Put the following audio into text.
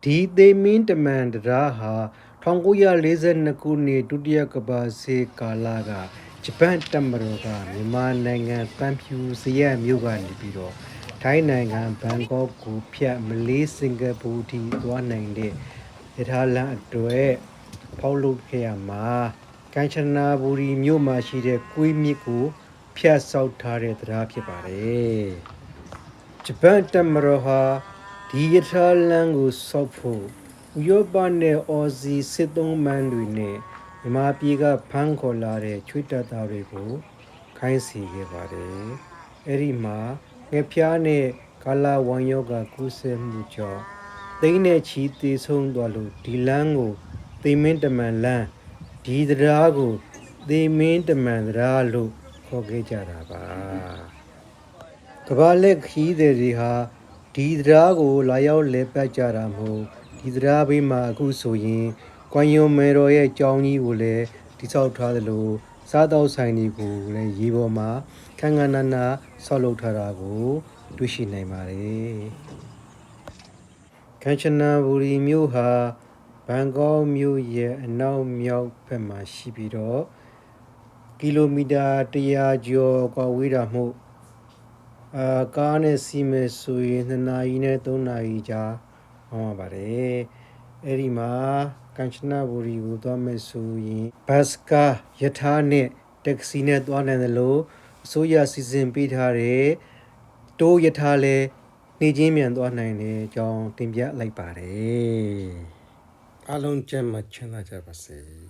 ဒီသေမင်းတမန်တရားဟာ1942ခုနှစ်ဒုတိယကမ္ဘာစစ်ကာလကဂျပန်တပ်မတော်ကမြန်မာနိုင်ငံတန်ဖြူစရက်မြို့ကနေပြီးတော့ထိုင်းနိုင်ငံဘန်ကောက်ကိုဖြတ်မလေးစင်ကာပူထိသွားနိုင်တဲ့ရထားလမ်းအတွက်ဖောက်လုပ်ခဲ့ရမှာကန်ချနာဘူရီမြို့မှာရှိတဲ့ကွေးမြစ်ကိုဖြတ်ဆောက်ထားတဲ့တရားဖြစ်ပါတယ်ဂျပန်တပ်မတော်ဟာဒီရထားလမ်းကိုဆောက်ဖို့ဥရောပနဲ့အော်စီစစ်သုံးမန်းတွေနဲ့မြန်မာပြည်ကဖမ်းခေါ်လာတဲ့ချွေးတပ်သားတွေကိုခိုင်းစီခဲ့ပါတယ်။အဲ့ဒီမှာငှက်ဖျားနဲ့ကာလာဝမ်ယောဂကူးစက်မှုကြောင့်သိန်းနဲ့ချီသေဆုံးသွားလို့ဒီလမ်းကိုသေမင်းတမန်လမ်းဒီတရားကိုသေမင်းတမန်တရားလို့ခေါ်ခဲ့ကြတာပါ။ကမ္ဘာလက်ခီးသည်တွေဟာဒီတရားကိုလာရောက်လဲပတ်ကြတာမဟုတ်ဒီတရားဘေးမှာအခုဆိုရင်ကွမ်ယွန်မယ်တော်ရဲ့ကြောင်းကြီးကိုလည်းတိဆောက်ထားသလိုစားတောက်ဆိုင်တွေကိုလည်းရေပေါ်မှာခန်းခန်းနာနာဆောက်လုပ်ထားတာကိုတွေ့ရှိနိုင်ပါတယ်။ကန်ချနာဘူရီမြို့ဟာဘန်ကောက်မြို့ရဲ့အနောက်မြောက်ဘက်မှာရှိပြီးတော့ကီလိုမီတာ100ကျော်ကွာဝေးတာမို့ကားနဲ့စီးမယ်ဆိုရင်2နာရီနဲ့3နာရီကြာဟောင်းပါတယ်အဲ့ဒီမှာကန်ချနာဘူရီကိုသွားမယ်ဆိုရင်ဘတ်စကားယထာနဲ့တက္ကစီနဲ့သွားနိုင်တယ်လို့အစိုးရစီစဉ်ပေးထားတဲ့တိုးယထာလည်းနေချင်းမြန်သွားနိုင်တဲ့အကြောင်းတင်ပြလိုက်ပါတယ်အားလုံးကျမ်းမှချမ်းသာကြပါစေ